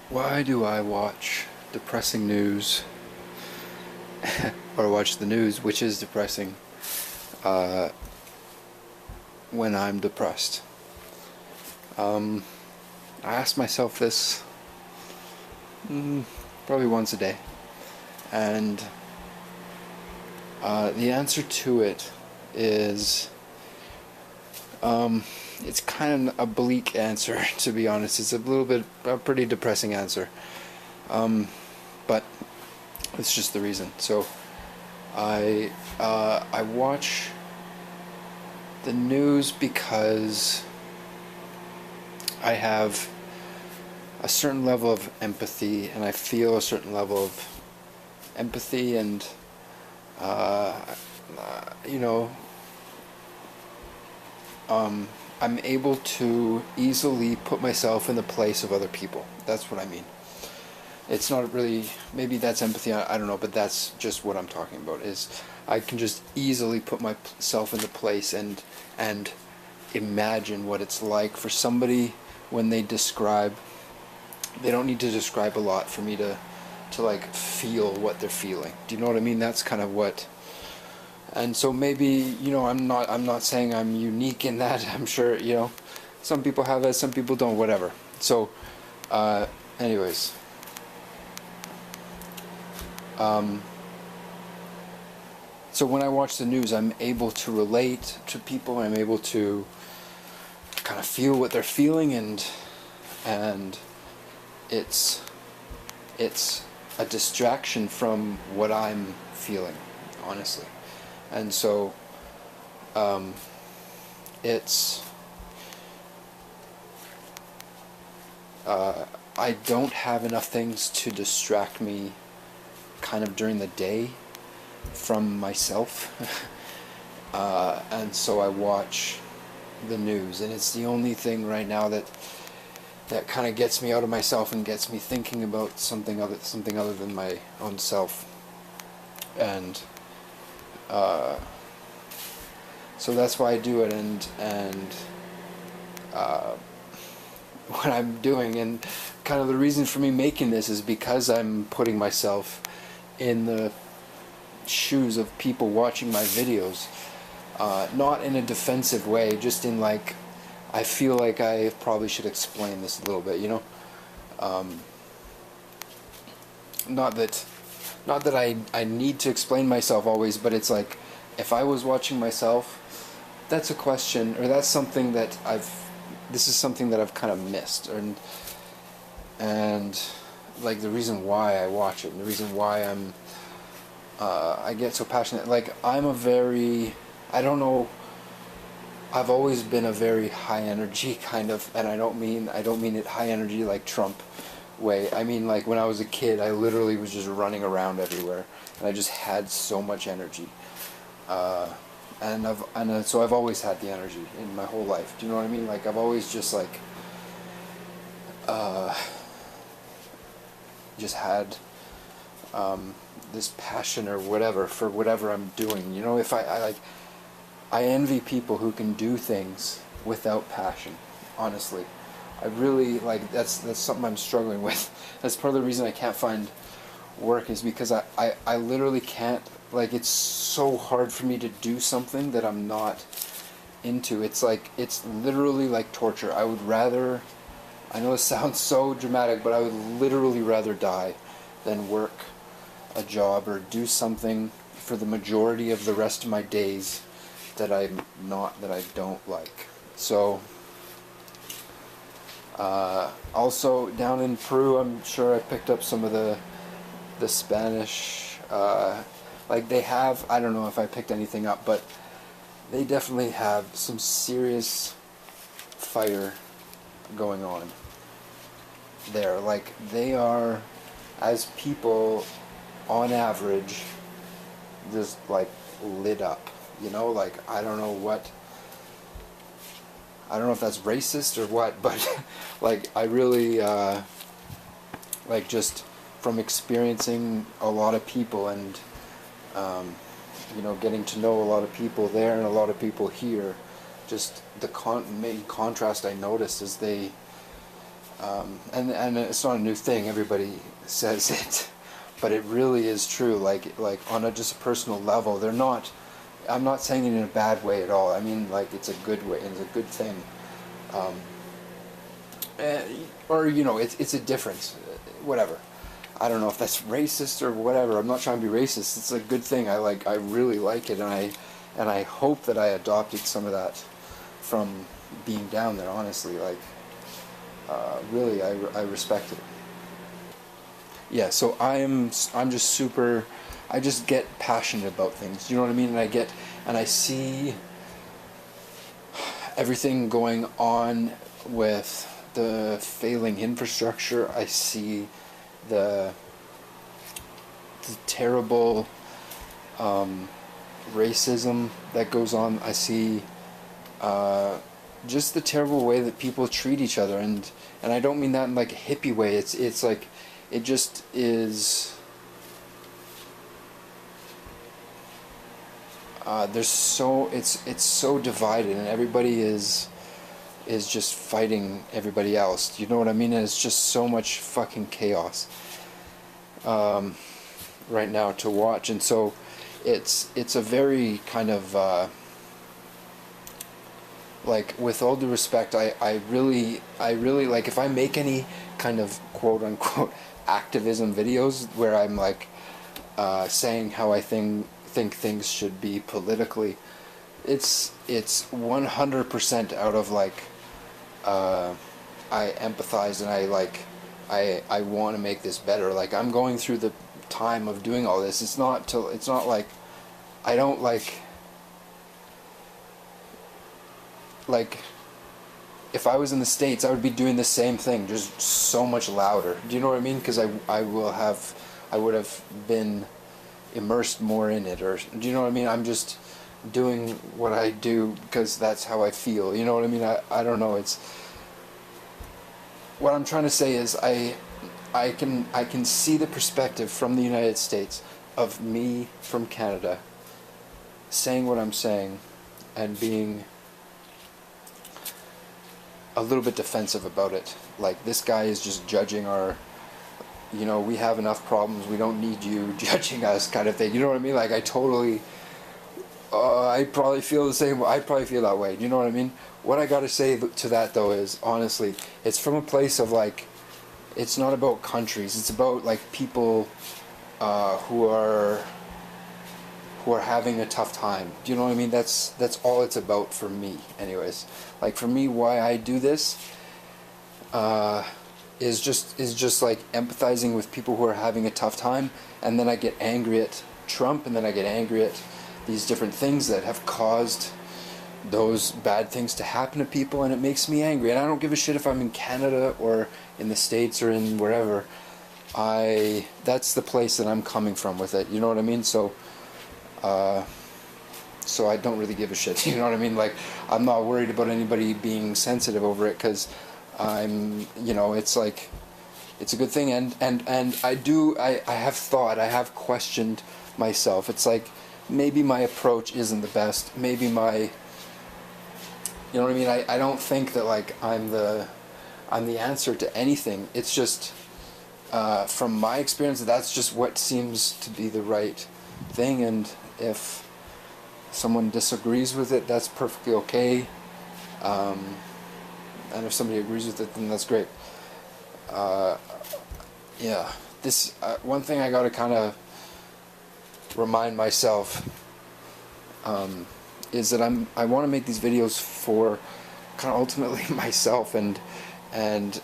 Why do I watch depressing news or watch the news, which is depressing, uh, when I'm depressed? I ask myself this probably once a day, and the answer to it is it's kind of a bleak answer, to be honest. It's a pretty depressing answer, but it's just the reason. So I watch the news because I have a certain level of empathy, and I feel a certain level of empathy, and uh, you know, I'm able to easily put myself in the place of other people. That's what I mean. It's not really, maybe that's empathy, I don't know, but that's just what I'm talking about, is I can just easily put myself in the place and imagine what it's like for somebody when they don't need to describe a lot for me to like feel what they're feeling. Do you know what I mean? That's kind of what. And so maybe, I'm not saying I'm unique in that. I'm sure, some people have it, some people don't, whatever. So anyways, so when I watch the news, I'm able to relate to people. I'm able to kind of feel what they're feeling, and it's a distraction from what I'm feeling, honestly. And so it's I don't have enough things to distract me kind of during the day from myself. And so I watch the news, and it's the only thing right now that kind of gets me out of myself and gets me thinking about something other than my own self. And so that's why I do it, and what I'm doing, and kind of the reason for me making this is because I'm putting myself in the shoes of people watching my videos, not in a defensive way, just in like, I feel like I probably should explain this a little bit, not that I need to explain myself always, but it's like, if I was watching myself, that's a question, or that's something that this is something that I've kind of missed, and like the reason why I watch it, and the reason why I get so passionate. Like, I don't know, I've always been a very high energy kind of, and I don't mean it high energy like Trump way. I mean, like, when I was a kid, I literally was just running around everywhere, and I just had so much energy. So I've always had the energy in my whole life. Do you know what I mean? Like, I've always just like just had this passion or whatever for whatever I'm doing. If I envy people who can do things without passion. Honestly, I really like that's something I'm struggling with. That's part of the reason I can't find work, is because I literally can't. Like, it's so hard for me to do something that I'm not into. It's literally like torture. I know it sounds so dramatic, but I would literally rather die than work a job or do something for the majority of the rest of my days that I don't like. So also down in Peru, I'm sure I picked up some of the Spanish. Like, they have, I don't know if I picked anything up, but they definitely have some serious fire going on there. Like, they are, as people, on average, just like lit up. Like, I don't know if that's racist or what, but like, I really like, just from experiencing a lot of people, and getting to know a lot of people there and a lot of people here, just the main contrast I noticed is And it's not a new thing. Everybody says it, but it really is true. Like on just a personal level, they're not. I'm not saying it in a bad way at all. I mean, like, it's a good way. It's a good thing. Or it's a difference. Whatever. I don't know if that's racist or whatever. I'm not trying to be racist. It's a good thing. I really like it, and I hope that I adopted some of that from being down there. Honestly, really, I respect it. Yeah. So I'm just super. I just get passionate about things. You know what I mean? And I see everything going on with the failing infrastructure. I see the terrible racism that goes on. I see just the terrible way that people treat each other, and I don't mean that in like a hippie way. It's like, it just is. It's so divided, and everybody is just fighting everybody else. You know what I mean? And it's just so much fucking chaos right now to watch, and so it's a very kind of like, with all due respect, I really like, if I make any kind of quote unquote activism videos where I'm like saying how I think things should be politically, it's 100% out of like I empathize, and I want to make this better. Like, I'm going through the time of doing all this. It's not like I don't like if I was in the States, I would be doing the same thing, just so much louder. Do you know what I mean? Because I would have been immersed more in it, or do you know what I mean? I'm just doing what I do because that's how I feel. You know what I mean? I don't know. It's what I'm trying to say is I can see the perspective from the United States of me from Canada saying what I'm saying and being a little bit defensive about it. Like, this guy is just judging our, we have enough problems, we don't need you judging us, kind of thing. You know what I mean? Like, I totally, I probably feel the same. I probably feel that way. Do you know what I mean? What I gotta say to that, though, is, honestly, it's from a place of, like, it's not about countries. It's about, like, people who are having a tough time. Do you know what I mean? That's all it's about for me, anyways. Like, for me, why I do this is just like empathizing with people who are having a tough time, and then I get angry at Trump, and then I get angry at these different things that have caused those bad things to happen to people, and it makes me angry. And I don't give a shit if I'm in Canada or in the States or in wherever. That's the place that I'm coming from with it. You know what I mean? So I don't really give a shit. You know what I mean? Like, I'm not worried about anybody being sensitive over it, because it's like, it's a good thing. And I have questioned myself. It's like, maybe my approach isn't the best. Maybe you know what I mean? I don't think that, like, I'm the answer to anything. It's just, from my experience, that's just what seems to be the right thing. And if someone disagrees with it, that's perfectly okay. And if somebody agrees with it, then that's great. Yeah. This one thing I gotta kind of remind myself is that I want to make these videos for kind of ultimately myself, and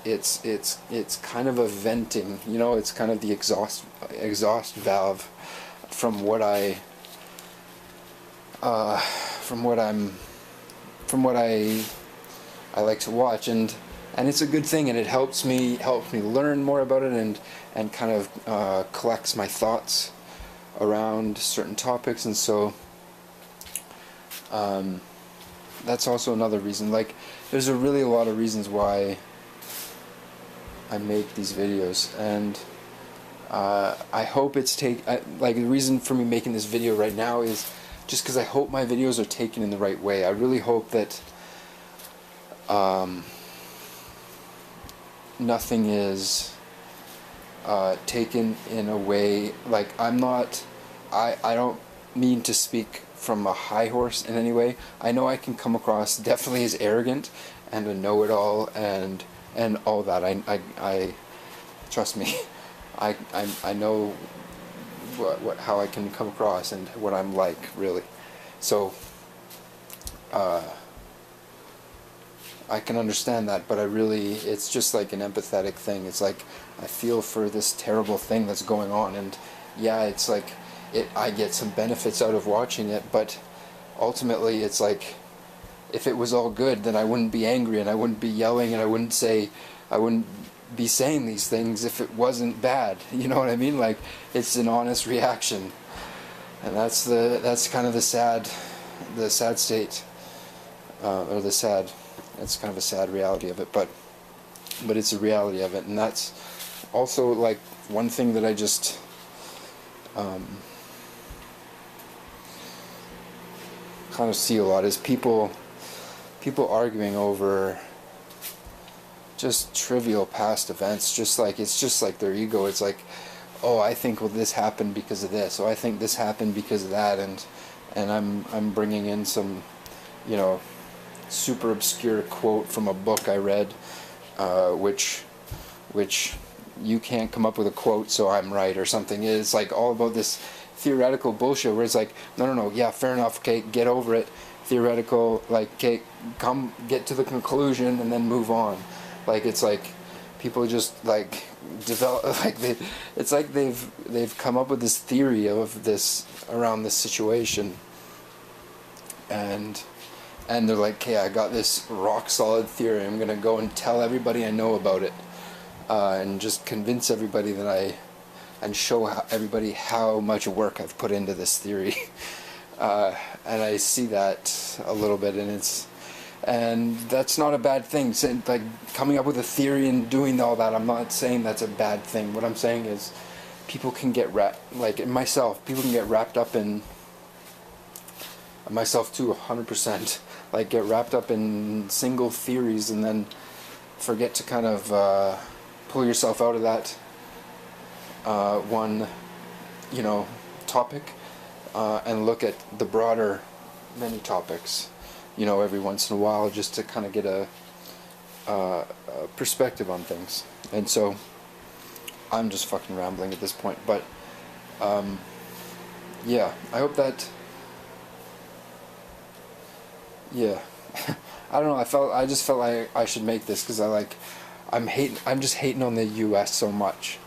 it's kind of a venting. It's kind of the exhaust valve from what I like to watch, and it's a good thing, and it helps me learn more about it, and kind of collects my thoughts around certain topics. And so that's also another reason. Like, there's really a lot of reasons why I make these videos, and I hope it's like, the reason for me making this video right now is just because I hope my videos are taken in the right way. I really hope that nothing is taken in a way, like, I don't mean to speak from a high horse in any way. I know I can come across definitely as arrogant and a know-it-all and all that. I trust me. I know how I can come across and what I'm like, really. So I can understand that, but it's just like an empathetic thing. It's like I feel for this terrible thing that's going on, and yeah, it's like I get some benefits out of watching it, but ultimately it's like, if it was all good, then I wouldn't be angry and I wouldn't be yelling and I wouldn't be saying these things if it wasn't bad. You know what I mean? Like, it's an honest reaction, and that's kind of the sad state, or it's kind of a sad reality of it, but it's a reality of it. And that's also like one thing that I just kind of see a lot is people arguing over just trivial past events. It's just like their ego. It's like, oh, I think, well, this happened because of this. Oh, I think this happened because of that. And I'm bringing in some, super obscure quote from a book I read, which you can't come up with a quote, so I'm right or something. It's like all about this theoretical bullshit where it's like, no, yeah, fair enough, okay, get over it. Theoretical, like, okay, come get to the conclusion and then move on. Like, it's like people just like develop, like it's like they've come up with this theory of this around this situation, and they're like, okay, I got this rock solid theory, I'm gonna go and tell everybody I know about it, and just convince everybody and show everybody how much work I've put into this theory. And I see that a little bit, and that's not a bad thing. Like, coming up with a theory and doing all that, I'm not saying that's a bad thing. What I'm saying is, people can get people can get wrapped up in, myself too, 100%, like, get wrapped up in single theories and then forget to kind of pull yourself out of that one, topic, and look at the broader many topics, every once in a while, just to kind of get a perspective on things. And so I'm just fucking rambling at this point, but yeah, I hope that, yeah. I don't know, I just felt like I should make this because I'm just hating on the US so much,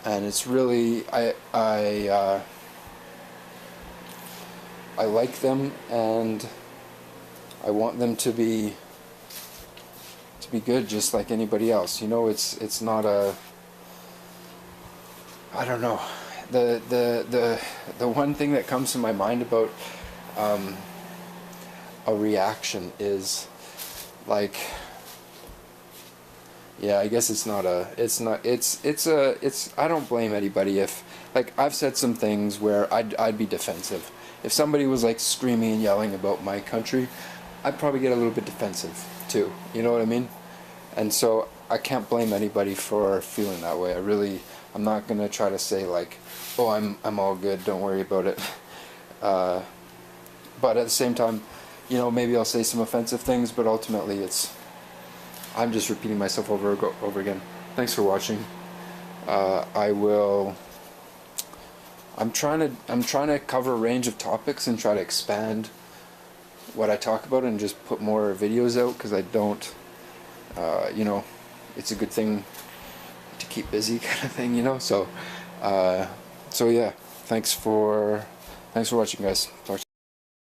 and it's really, I like them, and I want them to be good, just like anybody else. It's not a, I don't know. The one thing that comes to my mind about a reaction is, like, yeah, I guess I don't blame anybody if, like, I've said some things where I'd be defensive. If somebody was like screaming and yelling about my country, I'd probably get a little bit defensive too. You know what I mean? And so I can't blame anybody for feeling that way. I'm not gonna try to say like, oh, I'm all good, don't worry about it. But at the same time, maybe I'll say some offensive things, but ultimately I'm just repeating myself over again. Thanks for watching. I'm trying to cover a range of topics and try to expand what I talk about and just put more videos out, because I don't, it's a good thing to keep busy, kind of thing, so yeah, thanks for watching, guys. Talk to you.